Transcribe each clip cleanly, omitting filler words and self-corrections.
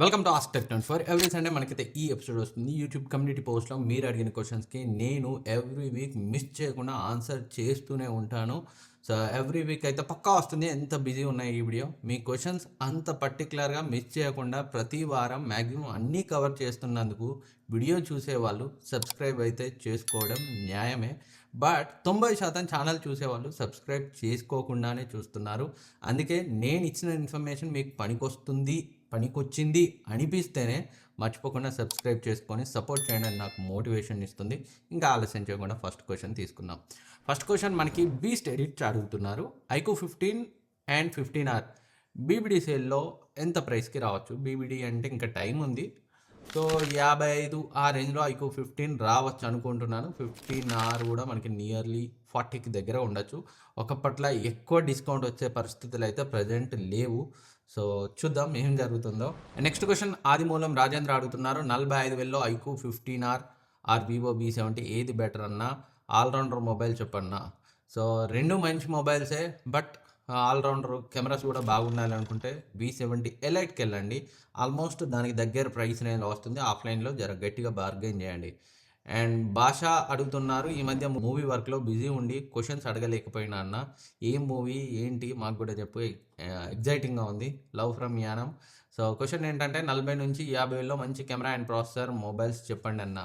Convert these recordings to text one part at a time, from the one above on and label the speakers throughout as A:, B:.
A: Welcome to ask tech 24. Every Sunday మనకైతే ఈ episode వస్తుంది. యూట్యూబ్ కమ్యూనిటీ పోస్ట్లో మీరు అడిగిన క్వశ్చన్స్కి నేను ఎవ్రీ వీక్ మిస్ చేయకుండా ఆన్సర్ చేస్తూనే ఉంటాను. సో ఎవ్రీ వీక్ అయితే పక్కా వస్తుంది. ఎంత బిజీ ఉన్నాయి ఈ వీడియో. మీ క్వశ్చన్స్ అంత పర్టికులర్గా మిస్ చేయకుండా ప్రతి వారం మ్యాక్సిమం అన్నీ కవర్ చేస్తున్నందుకు వీడియో చూసేవాళ్ళు సబ్స్క్రైబ్ అయితే చేసుకోవడం న్యాయమే. బట్ 90% ఛానల్ చూసేవాళ్ళు సబ్స్క్రైబ్ చేసుకోకుండానే చూస్తున్నారు. అందుకే నేను ఇచ్చిన ఇన్ఫర్మేషన్ మీకు పనికొచ్చింది అనిపిస్తేనే మర్చిపోకుండా సబ్స్క్రైబ్ చేసుకొని సపోర్ట్ చేయండి, నాకు మోటివేషన్ ఇస్తుంది. ఇంకా ఆలస్యం చేయకుండా ఫస్ట్ క్వశ్చన్ తీసుకుందాం. ఫస్ట్ క్వశ్చన్ మనకి బీస్ట్ ఎడిట్ అడుగుతున్నారు. ఐక్యూ 15 అండ్ 15R బీబీడీ సేల్లో ఎంత ప్రైస్కి రావచ్చు? బీబీడీ అంటే ఇంకా టైం ఉంది. సో 55 ఆ రేంజ్లో ఐక్యూ 15 రావచ్చు అనుకుంటున్నాను. 15R కూడా మనకి నియర్లీ 40కి దగ్గర ఉండొచ్చు. ఒకప్పట్లో ఎక్కువ డిస్కౌంట్ వచ్చే పరిస్థితులు అయితే ప్రజెంట్ లేవు. సో చూద్దాం ఏం జరుగుతుందో. నెక్స్ట్ క్వశ్చన్ ఆదిమూలం రాజేంద్ర అడుగుతున్నారు. 45,000లో IQ 15R are Vivo V70 ఏది బెటర్ అన్నా? ఆల్రౌండర్ మొబైల్ చెప్పన్నా. సో రెండు మంచి మొబైల్సే, బట్ ఆల్రౌండర్ కెమెరాస్ కూడా బాగుండాలి అనుకుంటే V70 ఎలైట్కి వెళ్ళండి. ఆల్మోస్ట్ దానికి దగ్గర ప్రైస్ రేంజ్లో వస్తుంది. ఆఫ్లైన్లో జర గట్టిగా బార్గెన్ చేయండి. అండ్ భాష అడుగుతున్నారు. ఈ మధ్య మూవీ వర్క్లో బిజీ ఉండి క్వశ్చన్స్ అడగలేకపోయినా అన్న. ఏం మూవీ ఏంటి మాకు కూడా చెప్పు, ఎగ్జైటింగ్గా ఉంది. Love from Yanam. So question ఏంటంటే 40 నుంచి 50,000లో మంచి కెమెరా అండ్ ప్రాసెసర్ మొబైల్స్ చెప్పండి అన్న.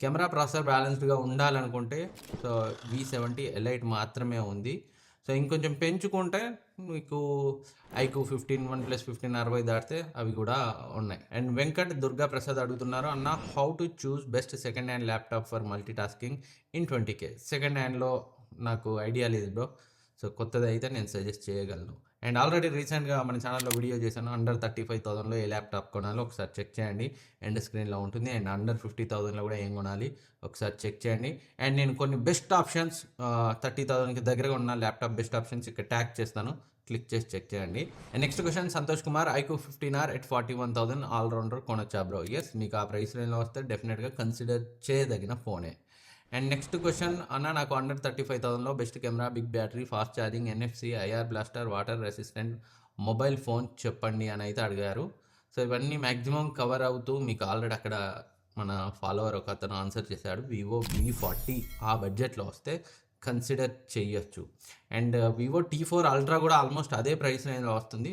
A: కెమెరా ప్రాసెసర్ బ్యాలెన్స్డ్గా ఉండాలనుకుంటే సో V70 ఎలైట్ మాత్రమే ఉంది. సో ఇంకొంచెం పెంచుకుంటే మీకు ఐక్యూ 15 1+15 60 దాటితే అవి కూడా ఉన్నాయి. అండ్ వెంకట్ దుర్గా ప్రసాద్ అడుగుతున్నారు. అన్న how to choose best second hand laptop for multitasking in 20K. Second హ్యాండ్లో నాకు ఐడియా లేదు బ్రో. సో కొత్తది అయితే నేను సజెస్ట్ చేయగలను. అండ్ ఆల్రెడీ రీసెంట్గా మన ఛానల్లో వీడియో చేశాను. అండర్ 35,000లో ఏ ల్యాప్టాప్ కొనాలో ఒకసారి చెక్ చేయండి. ఎండ్ స్క్రీన్లో ఉంటుంది. అండ్ అండర్ 50,000లో కూడా ఏం కొనాలి ఒకసారి చెక్ చేయండి. అండ్ నేను కొన్ని బెస్ట్ ఆప్షన్స్ 30,000కి దగ్గరగా ఉన్న ల్యాప్టాప్ బెస్ట్ ఆప్షన్స్ ఇక్కడ ట్యాగ్ చేస్తాను, క్లిక్ చేసి చెక్ చేయండి. And next question Santosh Kumar. IQOO 15R at 41,000 allrounder కొనొచ్చా బ్రో? ఎస్, మీకు ఆ ప్రైస్ రేంజ్లో వస్తే డెఫినెట్గా కన్సిడర్ చేయదగిన ఫోనే. అండ్ నెక్స్ట్ క్వశ్చన్ అన్న, నాకు అండర్ 35,000లో best camera, big battery, fast charging, NFC, IR blaster, water resistant mobile phone చెప్పండి అని అయితే అడిగారు. సో ఇవన్నీ మ్యాక్సిమం కవర్ అవుతూ మీకు ఆల్రెడీ అక్కడ మన ఫాలోవర్ ఒక అతను ఆన్సర్ చేశాడు. వివో V40 ఆ బడ్జెట్లో వస్తే కన్సిడర్ చేయొచ్చు. అండ్ వివో T4 అల్ట్రా కూడా ఆల్మోస్ట్ అదే ప్రైస్ రేంజ్లో వస్తుంది,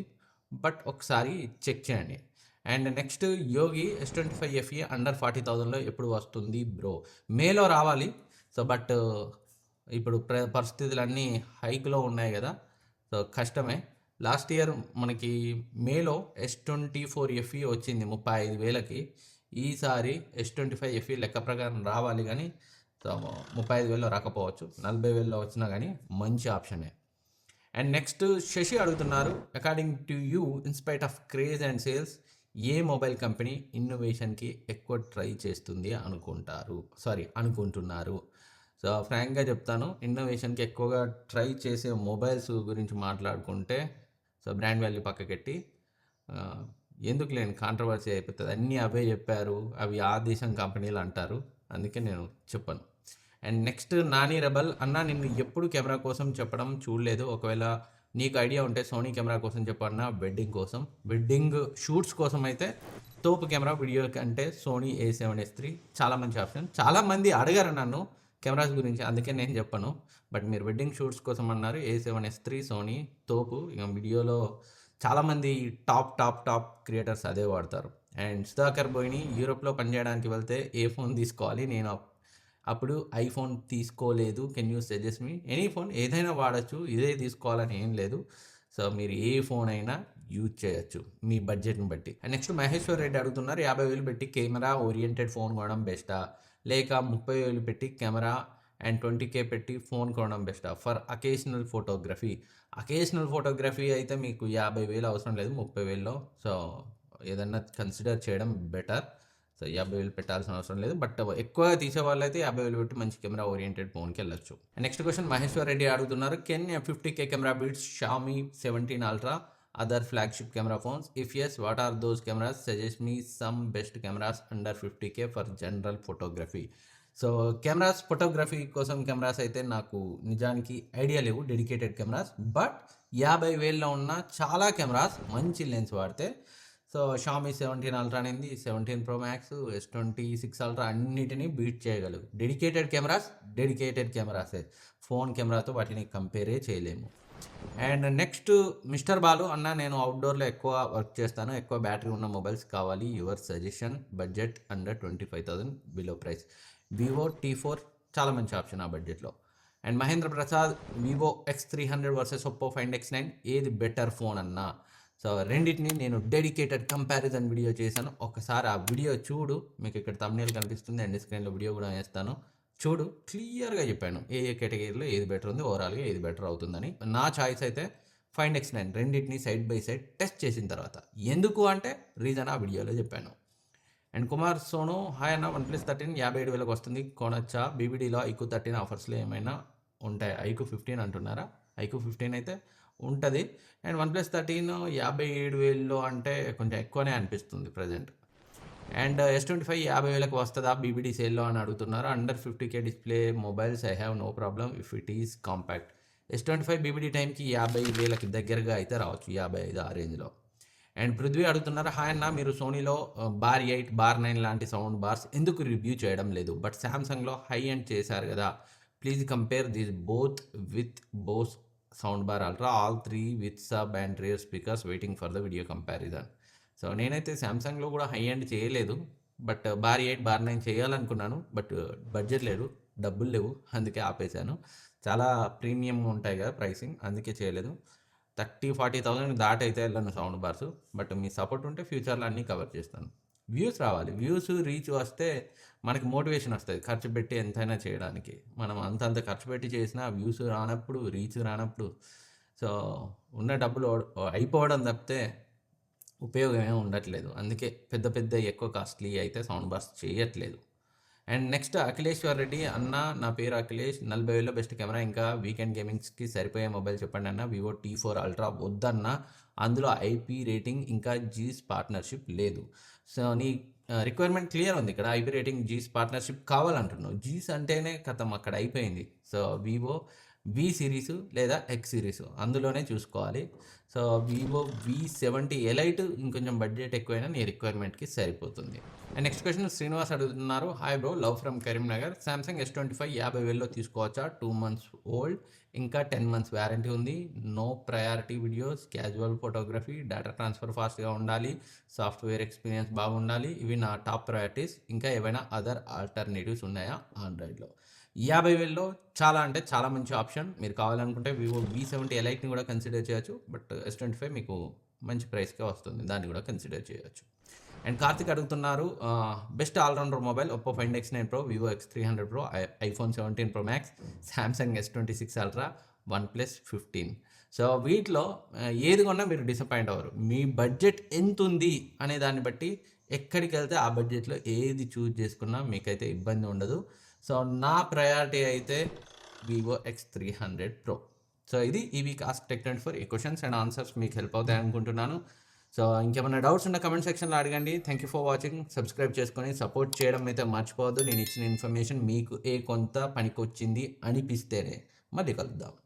A: బట్ ఒకసారి చెక్ చేయండి. And next Yogi S25 FE under 40,000లో ఎప్పుడు వస్తుంది బ్రో? మేలో రావాలి. సో బట్ ఇప్పుడు పరిస్థితులు అన్నీ హైక్లో ఉన్నాయి కదా, సో కష్టమే. లాస్ట్ ఇయర్ మనకి మేలో S24 FE వచ్చింది 35,000కి. ఈసారి S25 FE లెక్క ప్రకారం రావాలి, కానీ సో 35,000లో రాకపోవచ్చు. 40,000లో వచ్చినా కానీ మంచి ఆప్షనే. అండ్ నెక్స్ట్ శశి అడుగుతున్నారు. According to you, in spite of craze and sales, ఏ మొబైల్ కంపెనీ ఇన్నోవేషన్కి ఎక్కువ ట్రై చేస్తుంది అనుకుంటున్నారు? సో ఫ్రాంక్గా చెప్తాను, ఇన్నోవేషన్కి ఎక్కువగా ట్రై చేసే మొబైల్స్ గురించి మాట్లాడుకుంటే సో బ్రాండ్ వాల్యూ పక్కకెట్టి ఎందుకు లేని కాంట్రవర్సీ అయిపోతుంది. అన్నీ అవే చెప్పారు, అవి ఆ దేశం కంపెనీలు అంటారు, అందుకే నేను చెప్పను. And next Nani rebel. అన్న, నిన్ను ఎప్పుడు కెమెరా కోసం చెప్పడం చూడలేదు. ఒకవేళ నీకు ఐడియా ఉంటే సోనీ కెమెరా కోసం చెప్పన్నా. వెడ్డింగ్ షూట్స్ కోసం అయితే తోపు కెమెరా, వీడియో అంటే సోనీ A7S III చాలా మంచి ఆప్షన్. చాలామంది అడగారు నన్ను కెమెరాస్ గురించి, అందుకే నేను చెప్పను. బట్ మీరు వెడ్డింగ్ షూట్స్ కోసం అన్నారు, A7S III సోనీ తోపు. ఇక వీడియోలో చాలామంది టాప్ క్రియేటర్స్ అదే వాడతారు. అండ్ సుధాకర్ బోయిని, యూరోప్లో పనిచేయడానికి వెళ్తే ఏ ఫోన్ తీసుకోవాలి? నేను అప్పుడు ఐఫోన్ తీసుకోలేదు. Can you suggest me any phone? ఏదైనా వాడచ్చు, ఇదే తీసుకోవాలని ఏం లేదు. సో మీరు ఏ ఫోన్ అయినా యూజ్ చేయొచ్చు మీ బడ్జెట్ని బట్టి. అండ్ నెక్స్ట్ మహేశ్వర్ రెడ్డి అడుగుతున్నారు. 50,000 పెట్టి కెమెరా ఓరియంటెడ్ ఫోన్ కొనడం బెస్టా, లేక 30,000 పెట్టి కెమెరా అండ్ 20K పెట్టి ఫోన్ కొనడం బెస్టా ఫర్ అకేషనల్ ఫోటోగ్రఫీ అయితే మీకు 50,000 అవసరం లేదు, 30,000లో సో ఏదన్నా కన్సిడర్ చేయడం బెటర్. సో 50,000 పెట్టాల్సిన అవసరం లేదు, బట్ ఎక్కువగా తీసే వాళ్ళు అయితే 50,000 పెట్టి మంచి కెమెరా ఓరియంటెడ్ ఫోన్కి వెళ్ళొచ్చు. నెక్స్ట్ క్వశ్చన్ మహేశ్వర్ రెడ్డి అడుగుతున్నారు. Can 50K camera beats Xiaomi 17 Ultra other flagship camera phones? If yes, what are those cameras? Suggest me some best cameras under 50K for general photography. So photography కోసం cameras అయితే నాకు నిజానికి idea లేవు, dedicated cameras. But 50,000లో ఉన్న చాలా cameras మంచి lens వాడితే so Xiaomi 17 ultra అనేది 17 ప్రో మ్యాక్స్, S26 అల్ట్రా అన్నిటినీ బీట్ చేయగలవు. డెడికేటెడ్ కెమెరాసే. ఫోన్ కెమెరాతో వాటిని కంపేరే చేయలేము. అండ్ నెక్స్ట్ మిస్టర్ బాలు అన్న, నేను అవుట్డోర్లో ఎక్కువ వర్క్ చేస్తాను, ఎక్కువ బ్యాటరీ ఉన్న మొబైల్స్ కావాలి, your suggestion, budget under 25,000 below price. Vivo T4 చాలా మంచి ఆప్షన్ ఆ బడ్జెట్లో. And Mahendra Prasad, Vivo X300 versus Oppo find X9 ఏది బెటర్ ఫోన్ అన్నా. సో రెండింటిని నేను డెడికేటెడ్ కంపారిజన్ వీడియో చేశాను. ఒకసారి ఆ వీడియో చూడు, మీకు ఇక్కడ తమ్నేల్ కనిపిస్తుంది అండ్ స్క్రీన్లో వీడియో కూడా వేస్తాను, చూడు. క్లియర్గా చెప్పాను ఏ కేటగిరీలో ఏది బెటర్ ఉంది, ఓవరాల్గా ఏది బెటర్ అవుతుందని. నా చాయిస్ అయితే ఫైండ్ X9. రెండింటిని సైడ్ బై సైడ్ టెస్ట్ చేసిన తర్వాత ఎందుకు అంటే రీజన్ ఆ వీడియోలో చెప్పాను. అండ్ కుమార్ సోను, హాయ్ అన్న, OnePlus 13 57,000 వస్తుంది, కొనొచ్చా? బీబీడీలో ఐక్యూ 13 ఆఫర్స్లో ఏమైనా ఉంటాయి? ఐక్యూ 15 అంటున్నారా? ఐక్యూ 15 అయితే ఉంటుంది. అండ్ OnePlus 13 57,000 అంటే కొంచెం ఎక్కువనే అనిపిస్తుంది ప్రజెంట్. అండ్ S25 50,000 వస్తుందా బీబీడీ సేల్లో అని అడుగుతున్నారు. Under 50K display mobiles I have no problem if it is compact. S25 BBD టైంకి 50,000 దగ్గరగా అయితే రావచ్చు, 55 ఆ రేంజ్లో. అండ్ పృథ్వీ అడుగుతున్నారు, హాయ్ అన్న, మీరు సోనీలో బార్ 8 బార్ 9 లాంటి సౌండ్ బార్స్ ఎందుకు రివ్యూ చేయడం లేదు? బట్ శాంసంగ్లో హై ఎండ్ చేశారు కదా, please compare this both with Bose sound bar ultra, all 3 with sub and rear speakers, waiting for the video comparison. So నేనైతే శాంసంగ్లో కూడా హై ఎండ్ చేయలేదు, బట్ బార్ 8 బార్ 9 చేయాలనుకున్నాను, బట్ బడ్జెట్ లేదు, డబ్బులు లేవు, అందుకే ఆపేశాను. చాలా ప్రీమియం ఉంటాయి కదా ప్రైసింగ్, అందుకే చేయలేదు. 30,000-40,000 దాటైతే వెళ్ళను sound bars, but me support ఉంటే ఫ్యూచర్లో అన్నీ కవర్ చేస్తాను. వ్యూస్ రావాలి, వ్యూస్ రీచ్ వస్తే మనకి మోటివేషన్ వస్తుంది ఖర్చు పెట్టి ఎంతైనా చేయడానికి. మనం అంతంత ఖర్చు పెట్టి చేసినా వ్యూస్ రానప్పుడు, రీచ్ రానప్పుడు, సో ఉన్న డబ్బులు అయిపోవడం తప్పితే ఉపయోగం ఏమి ఉండట్లేదు. అందుకే పెద్ద పెద్ద ఎక్కువ కాస్ట్లీ అయితే సౌండ్ బార్స్ చేయట్లేదు. అండ్ నెక్స్ట్ అఖిలేశ్వర్ రెడ్డి అన్న, నా పేరు అఖిలేష్, 40,000 బెస్ట్ కెమెరా ఇంకా వీకెండ్ గేమింగ్స్కి సరిపోయే మొబైల్ చెప్పండి అన్న. వివో T4 అల్ట్రా వద్దన్న, అందులో ఐపీ రేటింగ్ ఇంకా జీస్ పార్ట్నర్షిప్ లేదు. సో నీ రిక్వైర్మెంట్ క్లియర్ ఉంది ఇక్కడ, ఐపీ రేటింగ్ జీస్ పార్ట్నర్షిప్ కావాలంటున్నావు. జీస్ అంటేనే కథం అక్కడ అయిపోయింది. సో వివో V సిరీస్ లేదా X సిరీస్ అందులోనే చూసుకోవాలి. సో వివో V70 ఎలైట్ ఇంకొంచెం బడ్జెట్ ఎక్కువైనా నీ రిక్వైర్మెంట్కి సరిపోతుంది. అండ్ నెక్స్ట్ క్వశ్చన్ శ్రీనివాస్ అడుగుతున్నారు, hi bro, love from Karimnagar, Samsung S25 50,000లో తీసుకోవచ్చా? 2 months ఓల్డ్, ఇంకా 10 months వ్యారంటీ ఉంది, no priority videos, casual photography, data transfer ఫాస్ట్గా ఉండాలి, సాఫ్ట్వేర్ ఎక్స్పీరియన్స్ బాగుండాలి, ఇవి నా టాప్ ప్రయారిటీస్. ఇంకా ఏవైనా అదర్ ఆల్టర్నేటివ్స్ ఉన్నాయా ఆండ్రాయిడ్లో? 50,000లో చాలా అంటే చాలా మంచి ఆప్షన్. మీరు కావాలనుకుంటే వివో V70 ఎలైట్ని కూడా కన్సిడర్ చేయొచ్చు, బట్ S25 మీకు మంచి ప్రైస్కే వస్తుంది, దాన్ని కూడా కన్సిడర్ చేయొచ్చు. అండ్ కార్తిక్ అడుగుతున్నారు, best all rounder mobile Oppo find X9 pro, Vivo X300 pro, iPhone 17 pro max, Samsung S26 ultra, OnePlus 15. So వీటిలో ఏది కొన్నా మీరు డిసప్పాయింట్ అవ్వరు. మీ బడ్జెట్ ఎంత ఉంది అనే దాన్ని బట్టి ఎక్కడికి వెళ్తే ఆ బడ్జెట్లో ఏది చూజ్ చేసుకున్నా మీకైతే ఇబ్బంది ఉండదు. సో నా ప్రయారిటీ అయితే వివో X300 ప్రో. సో ఇది ఈ వీక్ ఆస్క్ టెక్ 24. ఈ క్వశ్చన్స్ అండ్ ఆన్సర్స్ మీకు హెల్ప్ అవుతాయి అనుకుంటున్నాను. సో ఇంకేమైనా డౌట్స్ ఉన్న కమెంట్ సెక్షన్లో అడగండి. Thank you for watching. Subscribe చేసుకొని సపోర్ట్ చేయడం అయితే మర్చిపోవద్దు. నేను ఇచ్చిన ఇన్ఫర్మేషన్ మీకు కొంత పనికొచ్చింది అనిపిస్తేనే. మళ్ళీ కలుద్దాం.